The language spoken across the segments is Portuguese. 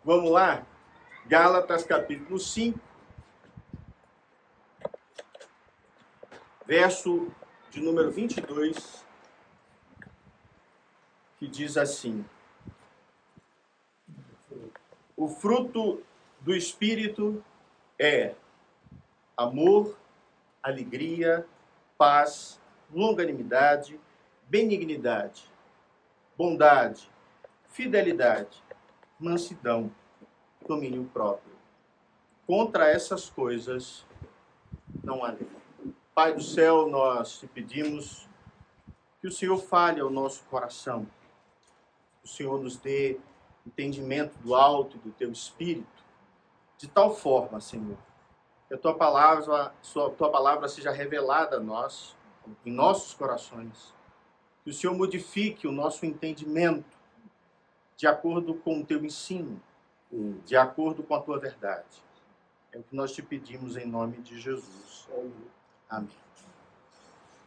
Vamos lá? Gálatas capítulo 5, verso de número 22, que diz assim: o fruto do Espírito é amor, alegria, paz, longanimidade, benignidade, bondade, fidelidade, mansidão, domínio próprio. Contra essas coisas não há lei. Pai do céu, nós te pedimos que o Senhor fale ao nosso coração, que o Senhor nos dê entendimento do alto e do teu Espírito, de tal forma, Senhor, que a tua palavra seja revelada a nós, em nossos corações, que o Senhor modifique o nosso entendimento de acordo com o teu ensino, de acordo com a tua verdade. É o que nós te pedimos em nome de Jesus. Amém.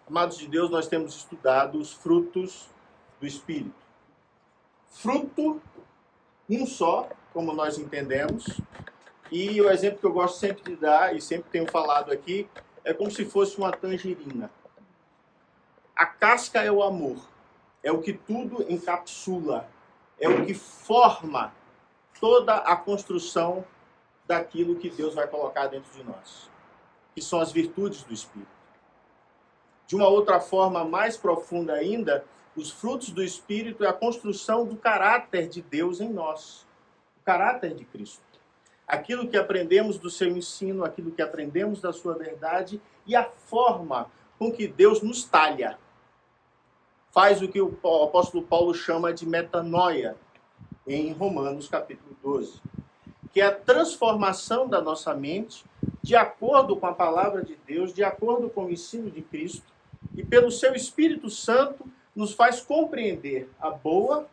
Amados de Deus, nós temos estudado os frutos do Espírito. Fruto, um só, como nós entendemos. E o exemplo que eu gosto sempre de dar, e sempre tenho falado aqui, é como se fosse uma tangerina. A casca é o amor. É o que tudo encapsula. É o que forma toda a construção daquilo que Deus vai colocar dentro de nós, que são as virtudes do Espírito. De uma outra forma mais profunda ainda, os frutos do Espírito é a construção do caráter de Deus em nós, o caráter de Cristo. Aquilo que aprendemos do seu ensino, aquilo que aprendemos da sua verdade e a forma com que Deus nos talha. Faz o que o apóstolo Paulo chama de metanoia, em Romanos capítulo 12. Que é a transformação da nossa mente de acordo com a palavra de Deus, de acordo com o ensino de Cristo, e pelo seu Espírito Santo nos faz compreender a boa,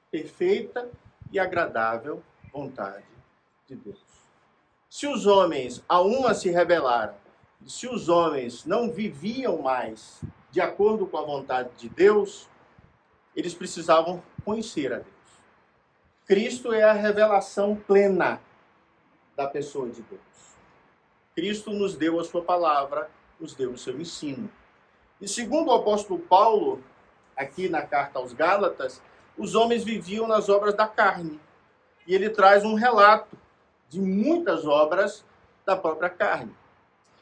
perfeita e agradável vontade de Deus. Se os homens a uma se rebelaram, se os homens não viviam mais de acordo com a vontade de Deus, eles precisavam conhecer a Deus. Cristo é a revelação plena da pessoa de Deus. Cristo nos deu a sua palavra, nos deu o seu ensino. E segundo o apóstolo Paulo, aqui na carta aos Gálatas, os homens viviam nas obras da carne. E ele traz um relato de muitas obras da própria carne.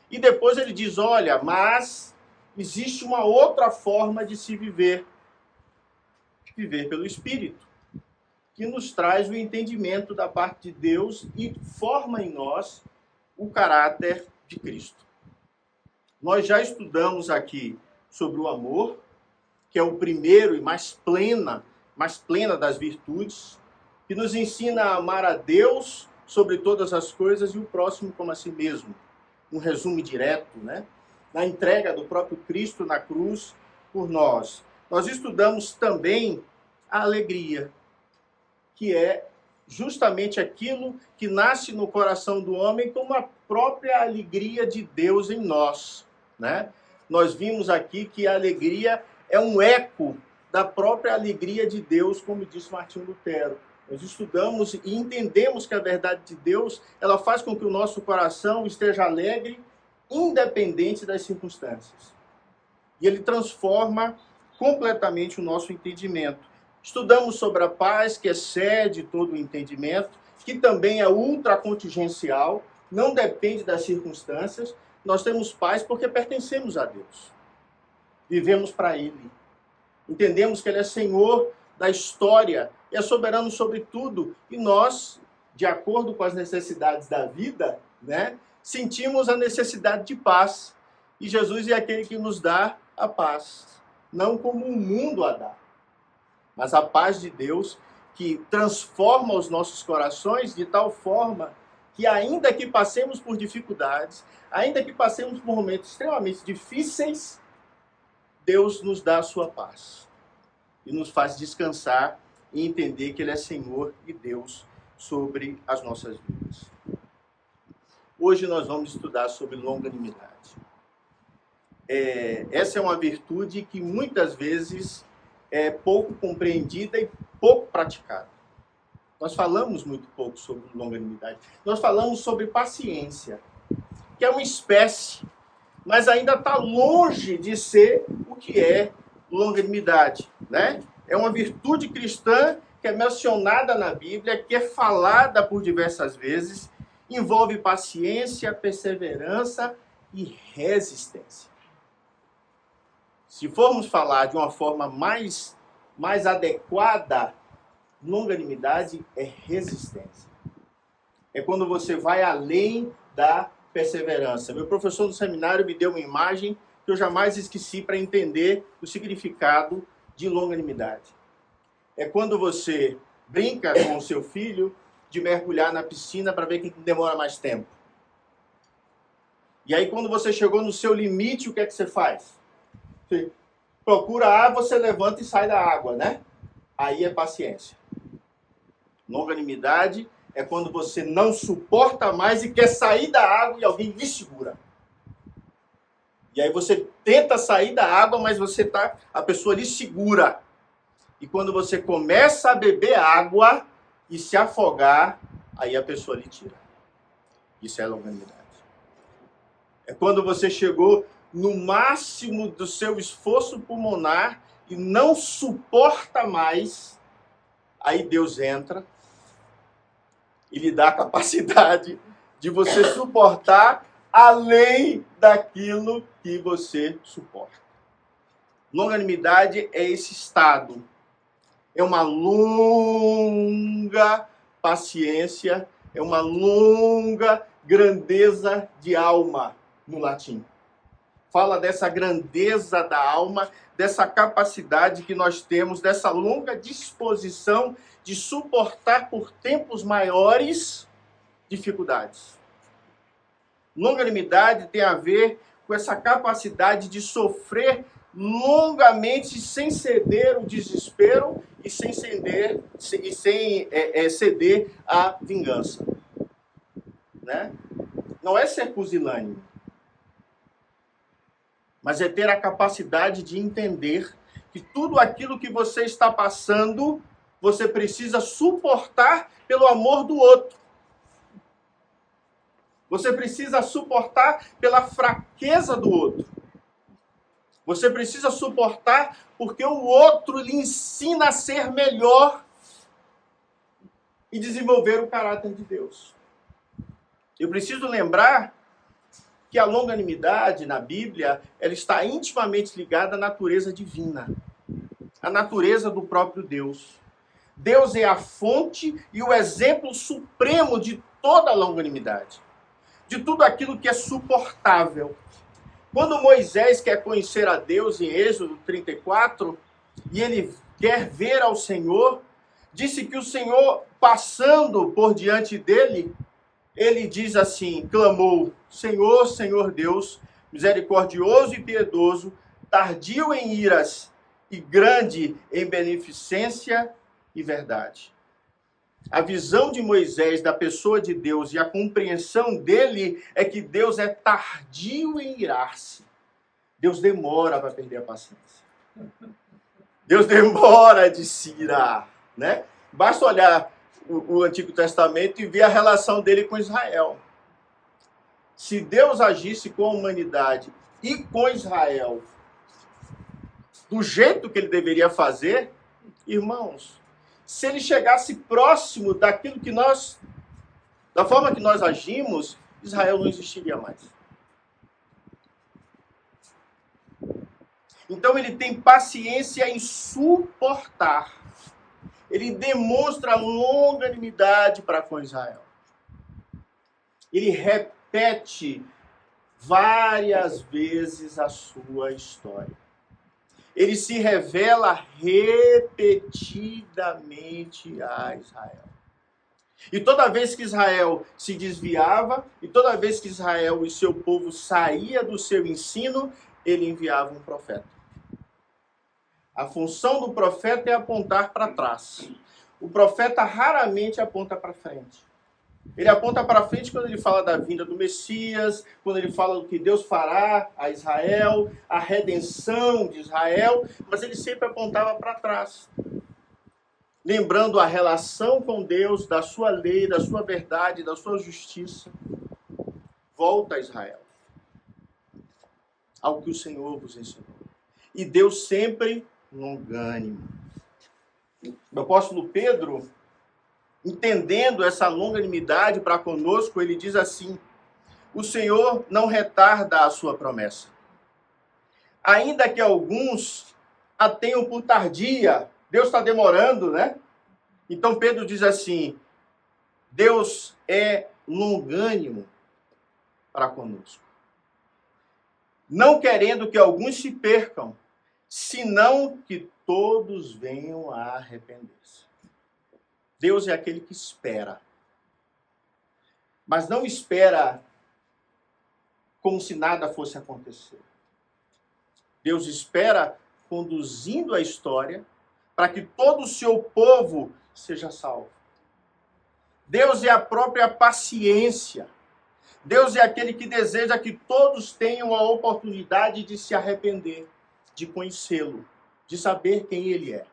E depois ele diz, olha, mas existe uma outra forma de se viver. Viver pelo Espírito, que nos traz o entendimento da parte de Deus e forma em nós o caráter de Cristo. Nós já estudamos aqui sobre o amor, que é o primeiro e mais plena das virtudes, que nos ensina a amar a Deus sobre todas as coisas e o próximo como a si mesmo. Um resumo direto, né? Na entrega do próprio Cristo na cruz por nós. Nós estudamos também a alegria, que é justamente aquilo que nasce no coração do homem como a própria alegria de Deus em nós, né? Nós vimos aqui que a alegria é um eco da própria alegria de Deus, como disse Martinho Lutero. Nós estudamos e entendemos que a verdade de Deus, ela faz com que o nosso coração esteja alegre, independente das circunstâncias. E ele transforma completamente o nosso entendimento. Estudamos sobre a paz, que excede todo o entendimento, que também é ultracontingencial, não depende das circunstâncias. Nós temos paz porque pertencemos a Deus. Vivemos para Ele. Entendemos que Ele é Senhor da história, é soberano sobre tudo. E nós, de acordo com as necessidades da vida, né, sentimos a necessidade de paz. E Jesus é aquele que nos dá a paz. Não como o mundo a dá, mas a paz de Deus que transforma os nossos corações de tal forma que ainda que passemos por dificuldades, ainda que passemos por momentos extremamente difíceis, Deus nos dá a sua paz. E nos faz descansar e entender que Ele é Senhor e Deus sobre as nossas vidas. Hoje nós vamos estudar sobre longanimidade. Essa é uma virtude que muitas vezes é pouco compreendida e pouco praticada. Nós falamos muito pouco sobre longanimidade. Nós falamos sobre paciência, que é uma espécie, mas ainda está longe de ser o que é longanimidade, né? É uma virtude cristã que é mencionada na Bíblia, que é falada por diversas vezes, envolve paciência, perseverança e resistência. Se formos falar de uma forma mais adequada, longanimidade é resistência. É quando você vai além da perseverança. Meu professor no seminário me deu uma imagem que eu jamais esqueci para entender o significado de longanimidade. É quando você brinca com o seu filho de mergulhar na piscina para ver quem demora mais tempo. E aí quando você chegou no seu limite, o que é que você faz? Você procura água, você levanta e sai da água, né? Aí é paciência. Longanimidade é quando você não suporta mais e quer sair da água e alguém lhe segura. E aí você tenta sair da água, mas a pessoa lhe segura. E quando você começa a beber água e se afogar, aí a pessoa lhe tira. Isso é longanimidade. É quando você chegou no máximo do seu esforço pulmonar e não suporta mais, aí Deus entra e lhe dá a capacidade de você suportar além daquilo que você suporta. Longanimidade é esse estado. É uma longa paciência, é uma longa grandeza de alma, no latim. Fala dessa grandeza da alma, dessa capacidade que nós temos, dessa longa disposição de suportar por tempos maiores dificuldades. Longanimidade tem a ver com essa capacidade de sofrer longamente sem ceder o desespero e sem ceder à vingança. Né? Não é ser pusilânime, mas é ter a capacidade de entender que tudo aquilo que você está passando, você precisa suportar pelo amor do outro. Você precisa suportar pela fraqueza do outro. Você precisa suportar porque o outro lhe ensina a ser melhor e desenvolver o caráter de Deus. Eu preciso lembrar que a longanimidade na Bíblia, ela está intimamente ligada à natureza divina, à natureza do próprio Deus. Deus é a fonte e o exemplo supremo de toda a longanimidade, de tudo aquilo que é suportável. Quando Moisés quer conhecer a Deus em Êxodo 34, e ele quer ver ao Senhor, disse que o Senhor, passando por diante dele, ele diz assim, clamou, Senhor, Senhor Deus, misericordioso e piedoso, tardio em iras e grande em beneficência e verdade. A visão de Moisés da pessoa de Deus e a compreensão dele é que Deus é tardio em irar-se. Deus demora para perder a paciência. Deus demora de se irar, né? Basta olhar o Antigo Testamento e ver a relação dele com Israel. Se Deus agisse com a humanidade e com Israel do jeito que ele deveria fazer, irmãos, se ele chegasse próximo daquilo que da forma que nós agimos, Israel não existiria mais. Então ele tem paciência em suportar. Ele demonstra longanimidade para com Israel. Ele repete várias vezes a sua história. Ele se revela repetidamente a Israel. E toda vez que Israel se desviava, e toda vez que Israel e seu povo saía do seu ensino, ele enviava um profeta. A função do profeta é apontar para trás. O profeta raramente aponta para frente. Ele aponta para frente quando ele fala da vinda do Messias, quando ele fala do que Deus fará a Israel, a redenção de Israel, mas ele sempre apontava para trás. lembrando a relação com Deus, da sua lei, da sua verdade, da sua justiça. Volta a Israel, ao que o Senhor vos ensinou. E Deus sempre longânimo. O apóstolo Pedro, entendendo essa longanimidade para conosco, ele diz assim: o Senhor não retarda a sua promessa, ainda que alguns a tenham por tardia. Deus está demorando, né? Então Pedro diz assim: Deus é longânimo para conosco, não querendo que alguns se percam, senão que todos venham a arrepender-se. Deus é aquele que espera, mas não espera como se nada fosse acontecer. Deus espera conduzindo a história para que todo o seu povo seja salvo. Deus é a própria paciência. Deus é aquele que deseja que todos tenham a oportunidade de se arrepender, de conhecê-lo, de saber quem ele é.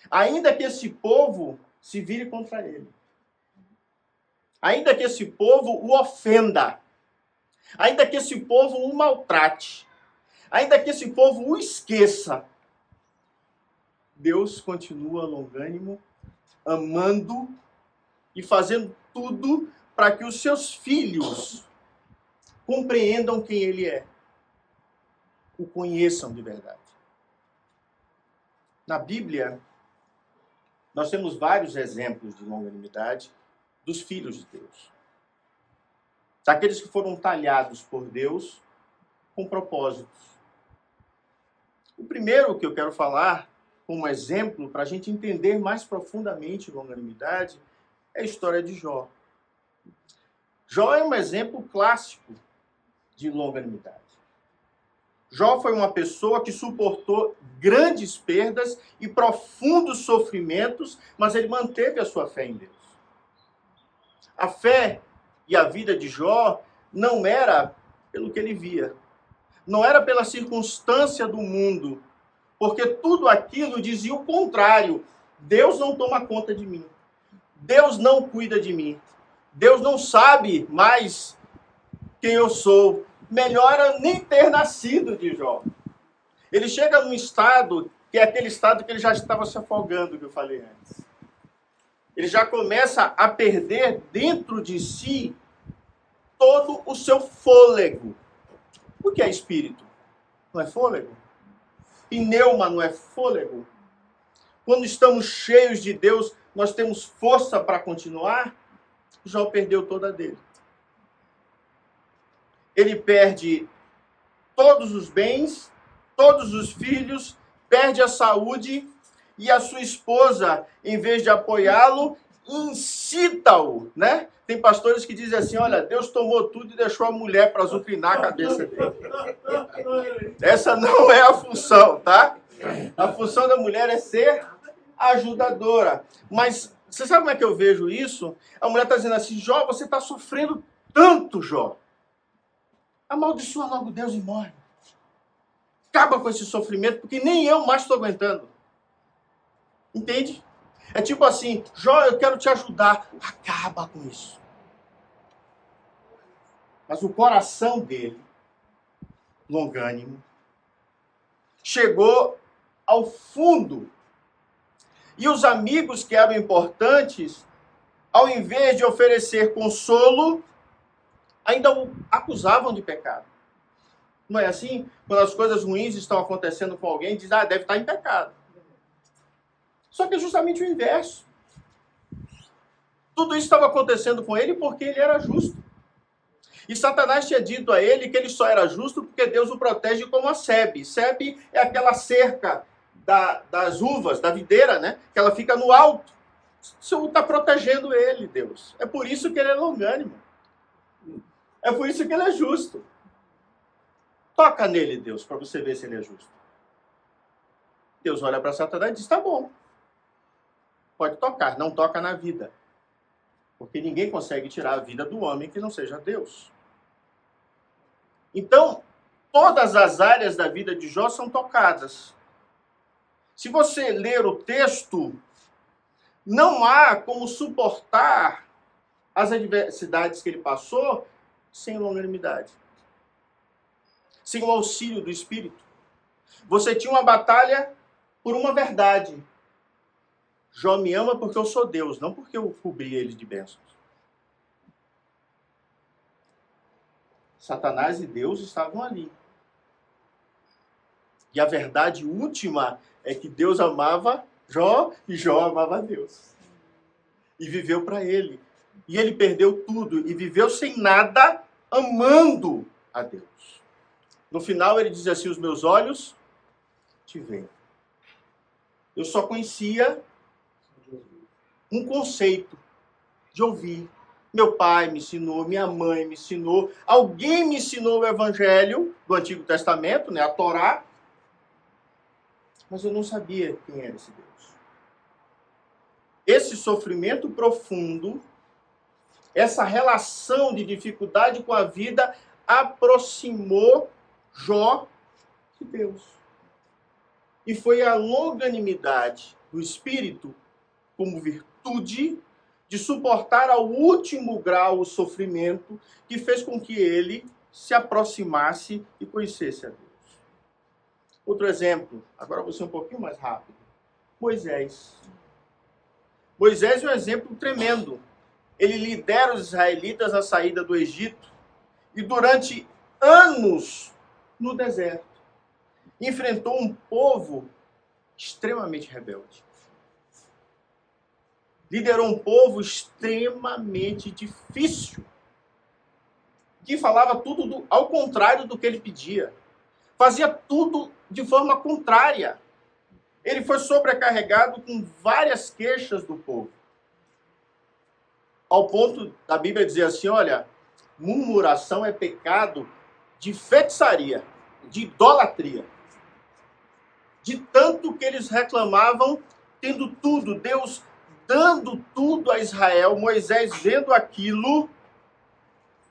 Ainda que esse povo se vire contra ele. Ainda que esse povo o ofenda. Ainda que esse povo o maltrate. Ainda que esse povo o esqueça. Deus continua longânimo, amando e fazendo tudo para que os seus filhos compreendam quem ele é. O conheçam de verdade. Na Bíblia, nós temos vários exemplos de longanimidade dos filhos de Deus. Daqueles que foram talhados por Deus com propósitos. O primeiro que eu quero falar como exemplo, para a gente entender mais profundamente longanimidade, é a história de Jó. Jó é um exemplo clássico de longanimidade. Jó foi uma pessoa que suportou grandes perdas e profundos sofrimentos, mas ele manteve a sua fé em Deus. A fé e a vida de Jó não era pelo que ele via, não era pela circunstância do mundo, porque tudo aquilo dizia o contrário. Deus não toma conta de mim. Deus não cuida de mim. Deus não sabe mais quem eu sou. Melhor eu nem ter nascido, de Jó. Ele chega num estado, que é aquele estado que ele já estava se afogando, que eu falei antes. Ele já começa a perder dentro de si todo o seu fôlego. O que é espírito? Não é fôlego? Pneuma não é fôlego? Quando estamos cheios de Deus, nós temos força para continuar? Jó perdeu toda a dele. Ele perde todos os bens, todos os filhos, perde a saúde, e a sua esposa, em vez de apoiá-lo, incita-o, né? Tem pastores que dizem assim: olha, Deus tomou tudo e deixou a mulher para azucrinar a cabeça dele. Essa não é a função, tá? A função da mulher é ser ajudadora. Mas você sabe como é que eu vejo isso? A mulher está dizendo assim: Jó, você está sofrendo tanto, Jó. Amaldiçoa logo Deus e morre. Acaba com esse sofrimento, porque nem eu mais estou aguentando. Entende? É tipo assim: Jó, eu quero te ajudar. Acaba com isso. Mas o coração dele, longânimo, chegou ao fundo. E os amigos que eram importantes, ao invés de oferecer consolo, ainda o acusavam de pecado. Não é assim? Quando as coisas ruins estão acontecendo com alguém, diz: deve estar em pecado. Só que é justamente o inverso. Tudo isso estava acontecendo com ele porque ele era justo. E Satanás tinha dito a ele que ele só era justo porque Deus o protege como a sebe. Sebe é aquela cerca das uvas, da videira, né? Que ela fica no alto. Isso está protegendo ele, Deus. É por isso que ele é longânimo. É por isso que ele é justo. Toca nele, Deus, para você ver se ele é justo. Deus olha para Satanás e diz: tá bom. Pode tocar, não toca na vida. Porque ninguém consegue tirar a vida do homem que não seja Deus. Então, todas as áreas da vida de Jó são tocadas. Se você ler o texto, não há como suportar as adversidades que ele passou sem longanimidade, sem o auxílio do Espírito. Você tinha uma batalha por uma verdade. Jó me ama porque eu sou Deus, não porque eu cobri ele de bênçãos. Satanás e Deus estavam ali. E a verdade última é que Deus amava Jó e Jó amava Deus. E viveu para ele. E ele perdeu tudo e viveu sem nada, amando a Deus. No final ele diz assim, os meus olhos te veem. Eu só conhecia um conceito de ouvir. Meu pai me ensinou, minha mãe me ensinou, alguém me ensinou o Evangelho do Antigo Testamento, né, a Torá, mas eu não sabia quem era esse Deus. Esse sofrimento profundo, essa relação de dificuldade com a vida, aproximou Jó de Deus. E foi a longanimidade do Espírito, como virtude, de suportar ao último grau o sofrimento, que fez com que ele se aproximasse e conhecesse a Deus. Outro exemplo, agora vou ser um pouquinho mais rápido. Moisés. Moisés é um exemplo tremendo. Ele lidera os israelitas na saída do Egito e durante anos no deserto enfrentou um povo extremamente rebelde. Liderou um povo extremamente difícil, que falava tudo ao contrário do que ele pedia. Fazia tudo de forma contrária. Ele foi sobrecarregado com várias queixas do povo. Ao ponto da Bíblia dizer assim, olha, murmuração é pecado de feitiçaria, de idolatria. De tanto que eles reclamavam, tendo tudo, Deus dando tudo a Israel, Moisés vendo aquilo,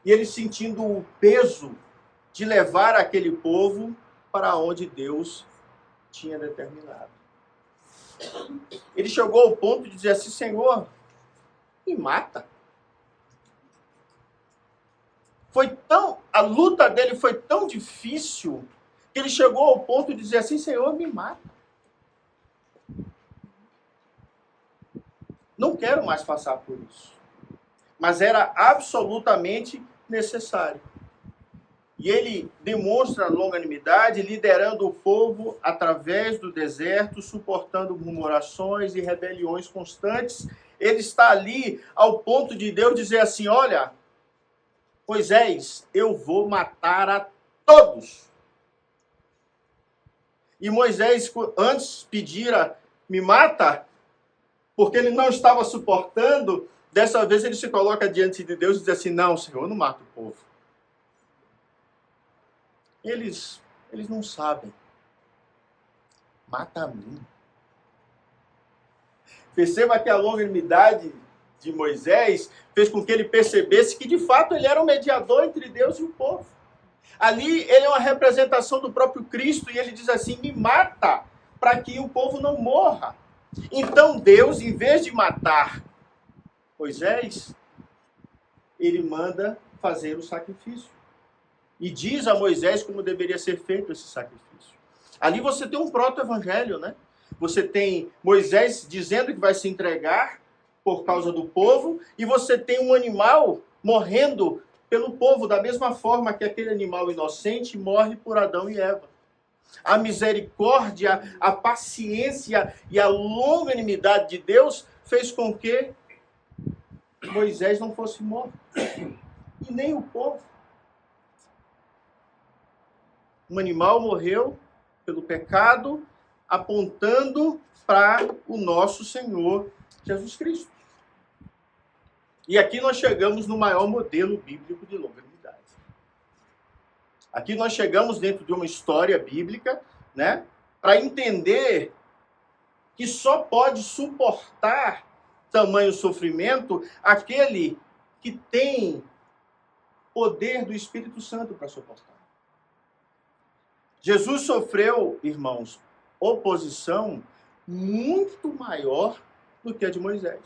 e ele sentindo o peso de levar aquele povo para onde Deus tinha determinado. Ele chegou ao ponto de dizer assim, Senhor, me mata. A luta dele foi tão difícil, que ele chegou ao ponto de dizer assim, Senhor, me mata. Não quero mais passar por isso. Mas era absolutamente necessário. E ele demonstra longanimidade, liderando o povo através do deserto, suportando murmurações e rebeliões constantes. Ele está ali ao ponto de Deus dizer assim, olha, Moisés, eu vou matar a todos. E Moisés, antes pedira, me mata, porque ele não estava suportando, dessa vez ele se coloca diante de Deus e diz assim, não, Senhor, eu não mato o povo. Eles não sabem. Mata a mim. Perceba que a longanimidade de Moisés fez com que ele percebesse que, de fato, ele era o mediador entre Deus e o povo. Ali, ele é uma representação do próprio Cristo, e ele diz assim, me mata, para que o povo não morra. Então, Deus, em vez de matar Moisés, ele manda fazer o sacrifício. E diz a Moisés como deveria ser feito esse sacrifício. Ali você tem um proto-evangelho, né? Você tem Moisés dizendo que vai se entregar por causa do povo, e você tem um animal morrendo pelo povo, da mesma forma que aquele animal inocente morre por Adão e Eva. A misericórdia, a paciência e a longanimidade de Deus fez com que Moisés não fosse morto. E nem o povo. Um animal morreu pelo pecado, apontando para o nosso Senhor Jesus Cristo. E aqui nós chegamos no maior modelo bíblico de longanimidade. Aqui nós chegamos dentro de uma história bíblica, né, para entender que só pode suportar tamanho sofrimento aquele que tem poder do Espírito Santo para suportar. Jesus sofreu, irmãos, oposição muito maior do que a de Moisés.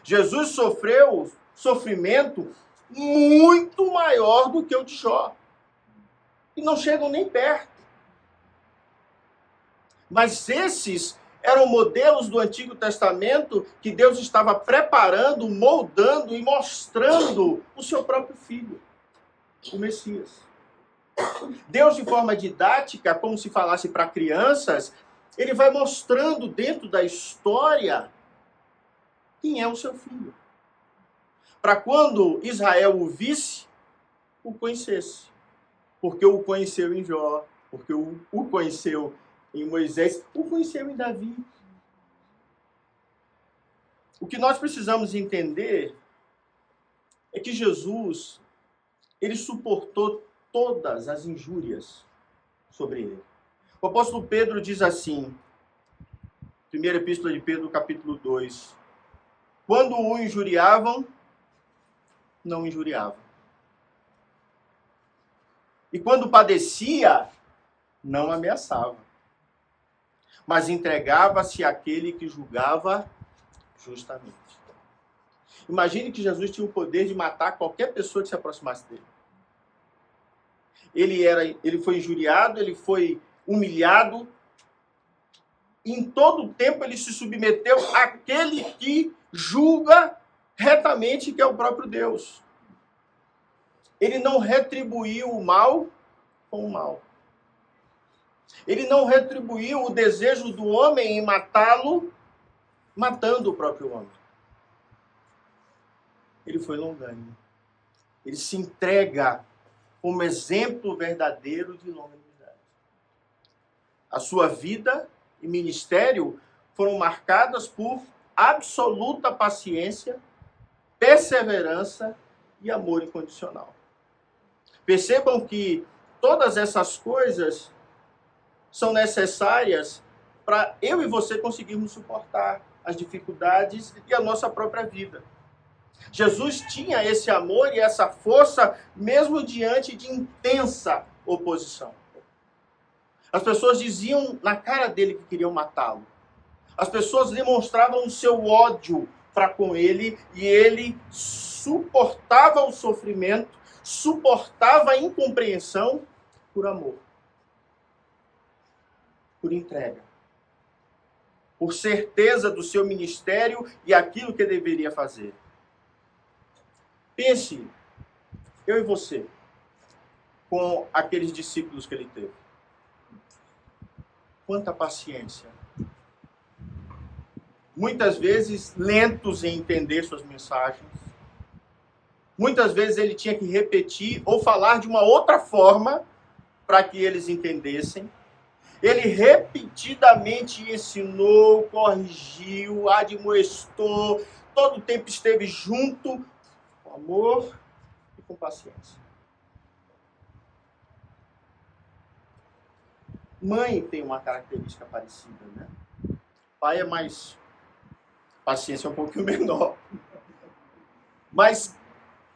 Jesus sofreu sofrimento muito maior do que o de Jó. E não chegam nem perto. Mas esses eram modelos do Antigo Testamento que Deus estava preparando, moldando e mostrando o seu próprio Filho, o Messias. Deus, de forma didática, como se falasse para crianças, ele vai mostrando dentro da história quem é o seu Filho. Para quando Israel o visse, o conhecesse. Porque o conheceu em Jó, porque o conheceu em Moisés, o conheceu em Davi. O que nós precisamos entender é que Jesus, ele suportou todas as injúrias sobre ele. O apóstolo Pedro diz assim, primeira epístola de Pedro, capítulo 2, quando o injuriavam, não injuriava. E quando padecia, não ameaçava. Mas entregava-se àquele que julgava justamente. Imagine que Jesus tinha o poder de matar qualquer pessoa que se aproximasse dele. Ele foi injuriado, ele foi humilhado. E em todo o tempo ele se submeteu àquele que julga retamente, que é o próprio Deus. Ele não retribuiu o mal com o mal. Ele não retribuiu o desejo do homem em matá-lo, matando o próprio homem. Ele foi longânimo. Ele se entrega como exemplo verdadeiro de longanimidade. A sua vida e ministério foram marcadas por absoluta paciência, perseverança e amor incondicional. Percebam que todas essas coisas são necessárias para eu e você conseguirmos suportar as dificuldades e a nossa própria vida. Jesus tinha esse amor e essa força mesmo diante de intensa oposição. As pessoas diziam na cara dele que queriam matá-lo. As pessoas demonstravam o seu ódio para com ele e ele suportava o sofrimento, suportava a incompreensão por amor, por entrega, por certeza do seu ministério e aquilo que deveria fazer. Pense, eu e você, com aqueles discípulos que ele teve. Quanta paciência. Muitas vezes lentos em entender suas mensagens. Muitas vezes ele tinha que repetir ou falar de uma outra forma para que eles entendessem. Ele repetidamente ensinou, corrigiu, admoestou, todo o tempo esteve junto, com amor e com paciência. Mãe tem uma característica parecida, né? Pai é mais... paciência é um pouquinho menor. Mas,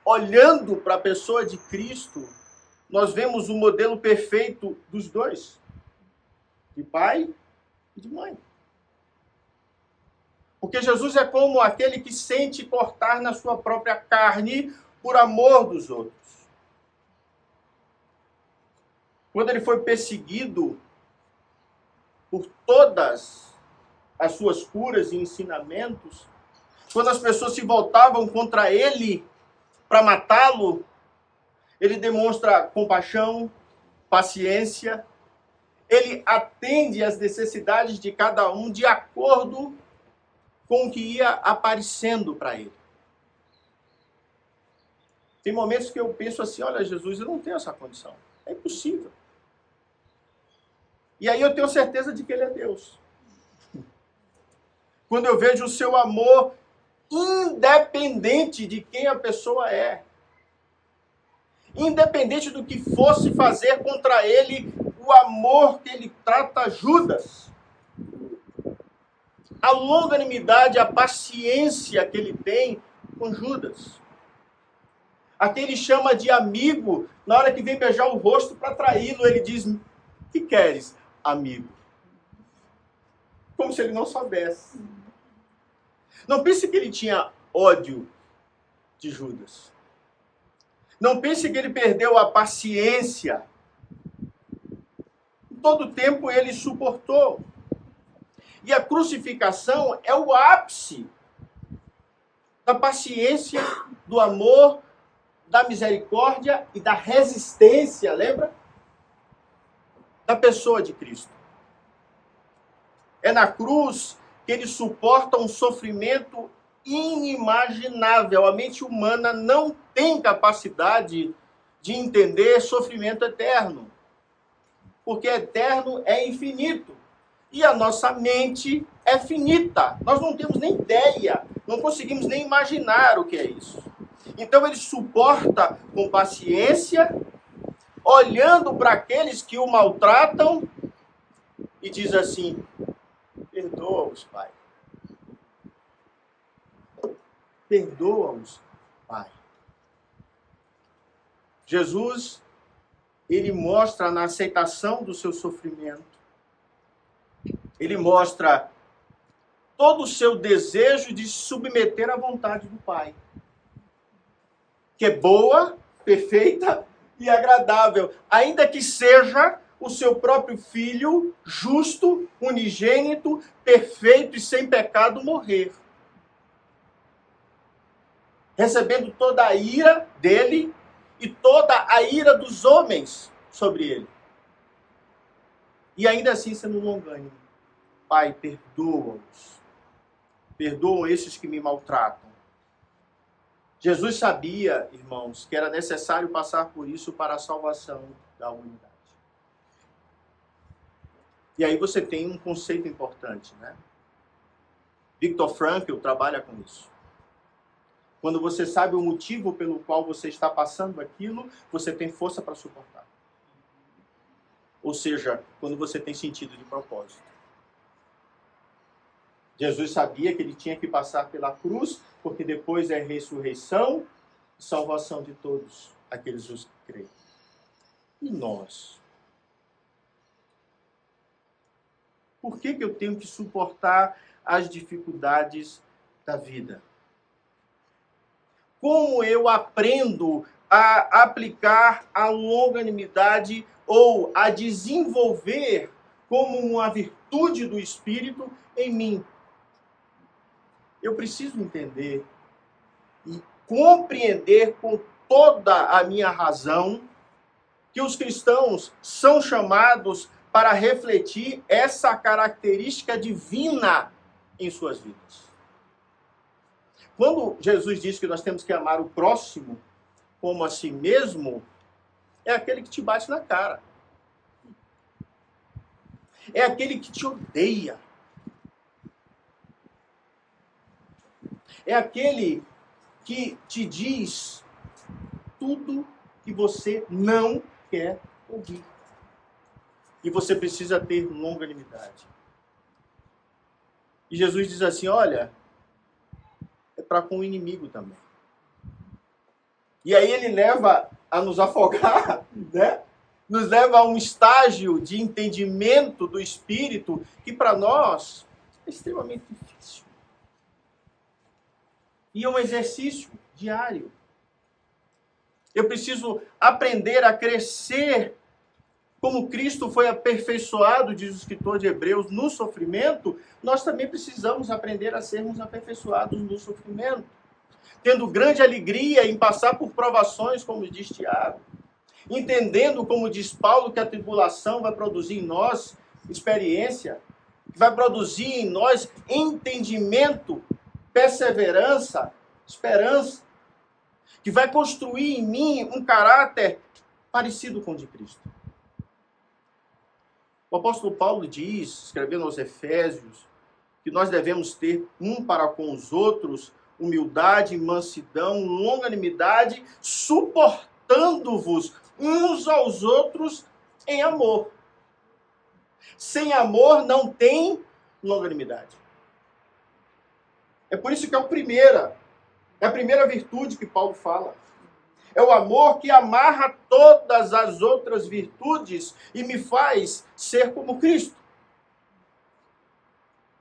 olhando para a pessoa de Cristo, nós vemos o modelo perfeito dos dois. De pai e de mãe. Porque Jesus é como aquele que sente cortar na sua própria carne por amor dos outros. Quando ele foi perseguido por todas as suas curas e ensinamentos, quando as pessoas se voltavam contra ele para matá-lo, ele demonstra compaixão, paciência. Ele atende às necessidades de cada um de acordo com o que ia aparecendo para ele. Tem momentos que eu penso assim, olha, Jesus, eu não tenho essa condição. É impossível. E aí eu tenho certeza de que ele é Deus. Quando eu vejo o seu amor independente de quem a pessoa é. Independente do que fosse fazer contra ele, o amor que ele trata Judas. A longanimidade, a paciência que ele tem com Judas. A que ele chama de amigo, na hora que vem beijar o rosto para traí-lo, ele diz, que queres, amigo? Como se ele não soubesse. Não pense que ele tinha ódio de Judas. Não pense que ele perdeu a paciência. Todo o tempo ele suportou. E a crucificação é o ápice da paciência, do amor, da misericórdia e da resistência, lembra? Da pessoa de Cristo. É na cruz que ele suporta um sofrimento inimaginável. A mente humana não tem capacidade de entender sofrimento eterno. Porque eterno é infinito. E a nossa mente é finita. Nós não temos nem ideia, não conseguimos nem imaginar o que é isso. Então ele suporta com paciência, olhando para aqueles que o maltratam e diz assim: perdoa-os, Pai. Perdoa-os, Pai. Jesus, ele mostra na aceitação do seu sofrimento, ele mostra todo o seu desejo de se submeter à vontade do Pai, que é boa, perfeita e agradável, ainda que seja o seu próprio filho, justo, unigênito, perfeito e sem pecado, morrer. Recebendo toda a ira dele e toda a ira dos homens sobre ele. E ainda assim sendo longânimo. Pai, perdoa-os. Perdoam esses que me maltratam. Jesus sabia, irmãos, que era necessário passar por isso para a salvação da humanidade. E aí você tem um conceito importante, né? Viktor Frankl trabalha com isso. Quando você sabe o motivo pelo qual você está passando aquilo, você tem força para suportar. Ou seja, quando você tem sentido de propósito. Jesus sabia que ele tinha que passar pela cruz, porque depois é ressurreição e salvação de todos aqueles que creem. E nós? Por que eu tenho que suportar as dificuldades da vida? Como eu aprendo a aplicar a longanimidade ou a desenvolver como uma virtude do Espírito em mim? Eu preciso entender e compreender com toda a minha razão que os cristãos são chamados para refletir essa característica divina em suas vidas. Quando Jesus diz que nós temos que amar o próximo como a si mesmo, é aquele que te bate na cara. É aquele que te odeia. É aquele que te diz tudo que você não quer ouvir. E você precisa ter longanimidade. E Jesus diz assim, olha, é para com o inimigo também. E aí ele leva a nos afogar, né? Nos leva a um estágio de entendimento do Espírito que para nós é extremamente difícil. E é um exercício diário. Eu preciso aprender a crescer como Cristo foi aperfeiçoado, diz o escritor de Hebreus, no sofrimento. Nós também precisamos aprender a sermos aperfeiçoados no sofrimento. Tendo grande alegria em passar por provações, como diz Tiago. Entendendo, como diz Paulo, que a tribulação vai produzir em nós experiência, vai produzir em nós entendimento, perseverança, esperança, que vai construir em mim um caráter parecido com o de Cristo. O apóstolo Paulo diz, escrevendo aos Efésios, que nós devemos ter um para com os outros humildade, mansidão, longanimidade, suportando-vos uns aos outros em amor. Sem amor não tem longanimidade. É por isso que é a primeira virtude que Paulo fala. É o amor que amarra todas as outras virtudes e me faz ser como Cristo.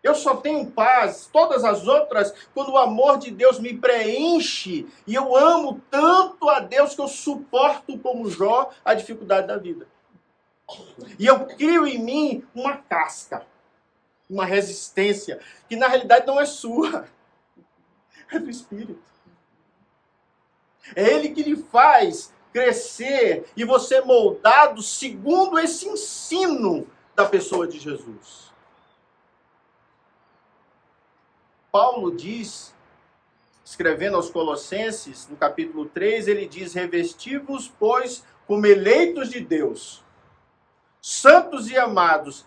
Eu só tenho paz, todas as outras, quando o amor de Deus me preenche e eu amo tanto a Deus que eu suporto, como Jó, a dificuldade da vida. E eu crio em mim uma casca, uma resistência, que na realidade não é sua, é do Espírito. É Ele que lhe faz crescer e você moldado segundo esse ensino da pessoa de Jesus. Paulo diz, escrevendo aos Colossenses, no capítulo 3, ele diz: revesti-vos, pois, como eleitos de Deus, santos e amados,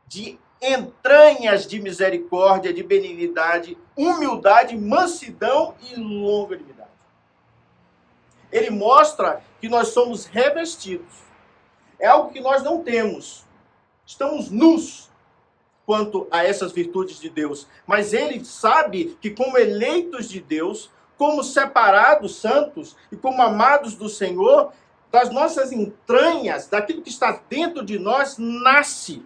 de entranhas de misericórdia, de benignidade, humildade, mansidão e longanimidade. Ele mostra que nós somos revestidos. É algo que nós não temos. Estamos nus quanto a essas virtudes de Deus. Mas ele sabe que como eleitos de Deus, como separados, santos e como amados do Senhor, das nossas entranhas, daquilo que está dentro de nós, nasce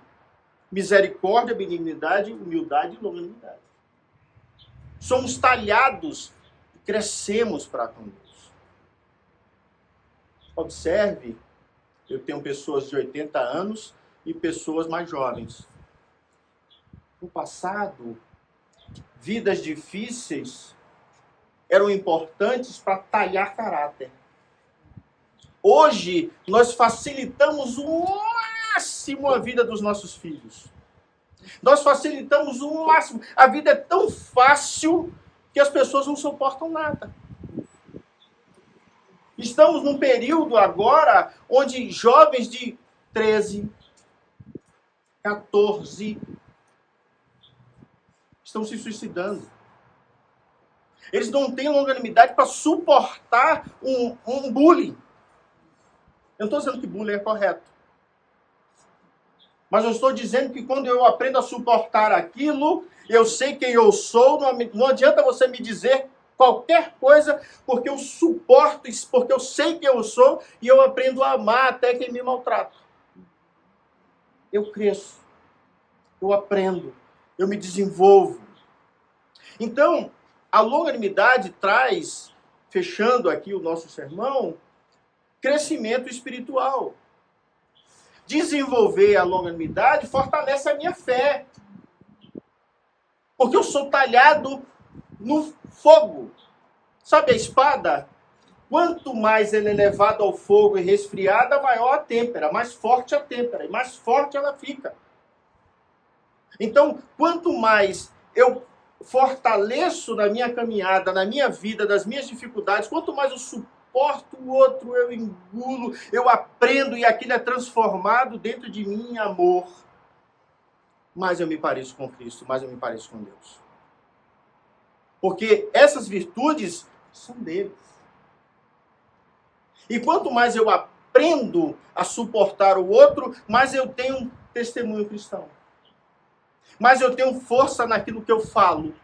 misericórdia, benignidade, humildade e longanimidade. Somos talhados e crescemos para com Deus. Observe, eu tenho pessoas de 80 anos e pessoas mais jovens. No passado, vidas difíceis eram importantes para talhar caráter. Hoje, nós facilitamos o máximo a vida dos nossos filhos. Nós facilitamos o máximo. A vida é tão fácil que as pessoas não suportam nada. Estamos num período agora onde jovens de 13, 14 estão se suicidando. Eles não têm longanimidade para suportar um bullying. Eu não estou dizendo que bullying é correto. Mas eu estou dizendo que quando eu aprendo a suportar aquilo, eu sei quem eu sou, não adianta você me dizer qualquer coisa, porque eu suporto, porque eu sei quem eu sou, e eu aprendo a amar até quem me maltrata. Eu cresço, eu aprendo, eu me desenvolvo. Então, a longanimidade traz, fechando aqui o nosso sermão, crescimento espiritual. Desenvolver a longanimidade fortalece a minha fé. Porque eu sou talhado no fogo. Sabe a espada? Quanto mais ela é levada ao fogo e resfriada, maior a têmpera, mais forte a têmpera, e mais forte ela fica. Então, quanto mais eu fortaleço na minha caminhada, na minha vida, das minhas dificuldades, quanto mais eu suporto o outro, eu engulo, eu aprendo e aquilo é transformado dentro de mim em amor, mais eu me pareço com Cristo, mais eu me pareço com Deus. Porque essas virtudes são deles. E quanto mais eu aprendo a suportar o outro, mais eu tenho um testemunho cristão. Mais eu tenho força naquilo que eu falo.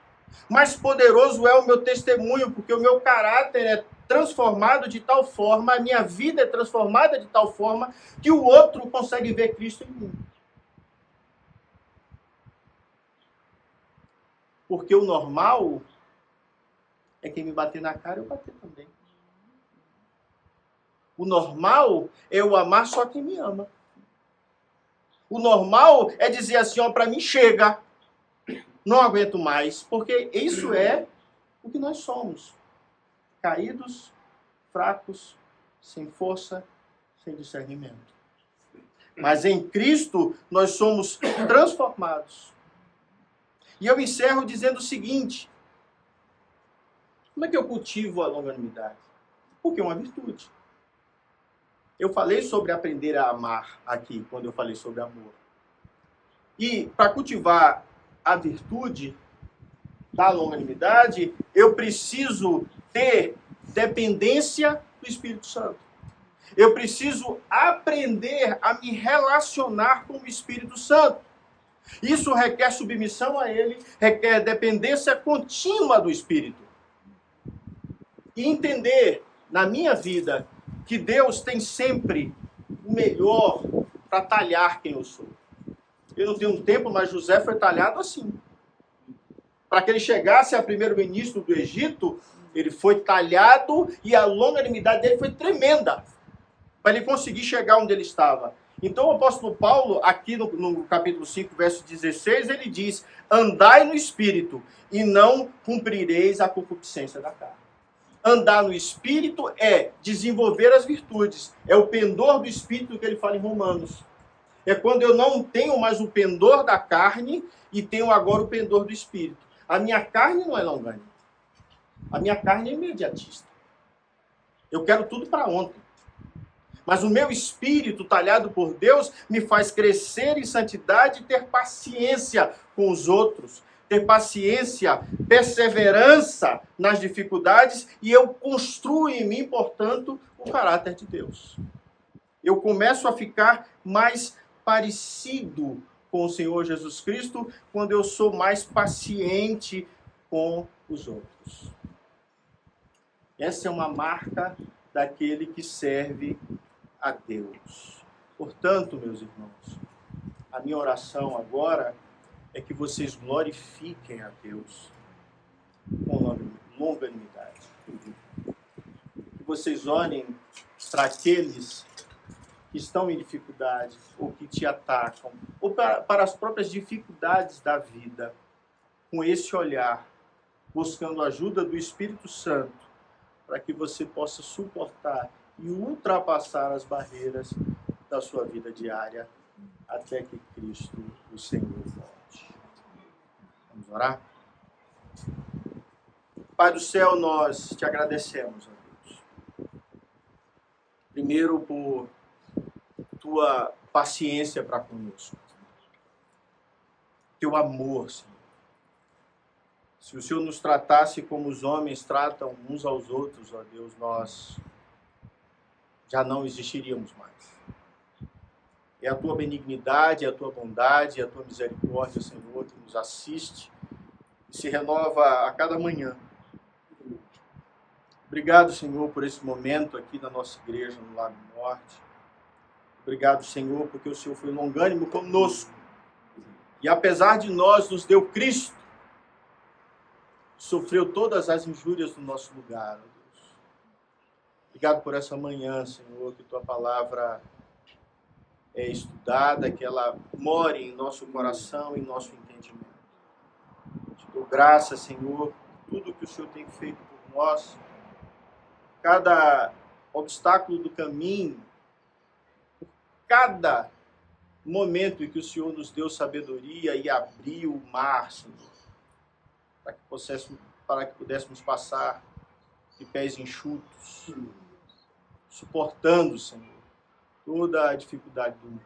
Mais poderoso é o meu testemunho, porque o meu caráter é transformado de tal forma, a minha vida é transformada de tal forma, que o outro consegue ver Cristo em mim. Porque o normal é quem me bater na cara, eu bater também. O normal é eu amar só quem me ama. O normal é dizer assim, ó, para mim chega, não aguento mais, porque isso é o que nós somos. Caídos, fracos, sem força, sem discernimento. Mas em Cristo nós somos transformados. E eu encerro dizendo o seguinte: como é que eu cultivo a longanimidade? Porque é uma virtude. Eu falei sobre aprender a amar aqui, quando eu falei sobre amor. E para cultivar a virtude da longanimidade, eu preciso ter dependência do Espírito Santo. Eu preciso aprender a me relacionar com o Espírito Santo. Isso requer submissão a Ele, requer dependência contínua do Espírito. E entender na minha vida que Deus tem sempre o melhor para talhar quem eu sou. Eu não tenho tempo, mas José foi talhado assim. Para que ele chegasse a primeiro-ministro do Egito, ele foi talhado e a longanimidade dele foi tremenda, para ele conseguir chegar onde ele estava. Então o apóstolo Paulo, aqui no capítulo 5, verso 16, ele diz: andai no Espírito e não cumprireis a concupiscência da carne. Andar no Espírito é desenvolver as virtudes, é o pendor do Espírito que ele fala em Romanos. É quando eu não tenho mais o pendor da carne e tenho agora o pendor do Espírito. A minha carne não é longânima. A minha carne é imediatista. Eu quero tudo para ontem. Mas o meu espírito, talhado por Deus, me faz crescer em santidade e ter paciência com os outros. Ter paciência, perseverança nas dificuldades, e eu construo em mim, portanto, o caráter de Deus. Eu começo a ficar mais parecido com o Senhor Jesus Cristo quando eu sou mais paciente com os outros. Essa é uma marca daquele que serve a Deus. Portanto, meus irmãos, a minha oração agora é que vocês glorifiquem a Deus com longanimidade. Que vocês olhem para aqueles que estão em dificuldade, ou que te atacam, ou para as próprias dificuldades da vida, com esse olhar, buscando a ajuda do Espírito Santo, para que você possa suportar e ultrapassar as barreiras da sua vida diária, até que Cristo, o Senhor, volte. Vamos orar? Pai do céu, nós te agradecemos, ó Deus. Primeiro, por tua paciência para conosco. Teu amor, Senhor. Se o Senhor nos tratasse como os homens tratam uns aos outros, ó Deus, nós já não existiríamos mais. É a tua benignidade, é a tua bondade, é a tua misericórdia, Senhor, que nos assiste e se renova a cada manhã. Obrigado, Senhor, por esse momento aqui na nossa igreja, no Lago Norte. Obrigado, Senhor, porque o Senhor foi longânimo conosco. E apesar de nós, nos deu Cristo. Sofreu todas as injúrias do nosso lugar, ó Deus. Obrigado por essa manhã, Senhor, que tua palavra é estudada, que ela more em nosso coração e em nosso entendimento. Te dou graça, Senhor, por tudo que o Senhor tem feito por nós. Cada obstáculo do caminho, cada momento em que o Senhor nos deu sabedoria e abriu o mar, Senhor, para que pudéssemos passar de pés enxutos, suportando, Senhor, toda a dificuldade do mundo.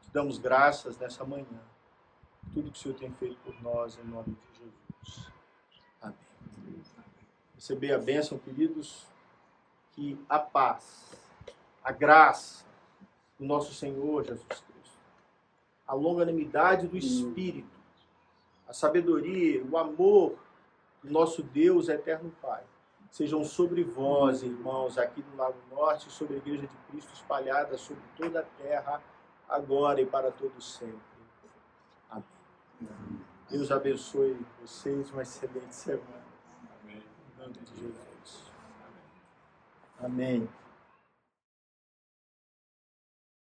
Te damos graças nessa manhã, tudo que o Senhor tem feito por nós, em nome de Jesus. Amém. Receber a bênção, queridos, que a paz, a graça do nosso Senhor Jesus Cristo, a longanimidade do Espírito, a sabedoria, o amor do nosso Deus eterno Pai, sejam sobre vós, irmãos, aqui no Lago Norte, sobre a Igreja de Cristo espalhada sobre toda a terra, agora e para todos sempre. Amém. Deus abençoe vocês, uma excelente semana. Amém. Em nome de Jesus. Amém.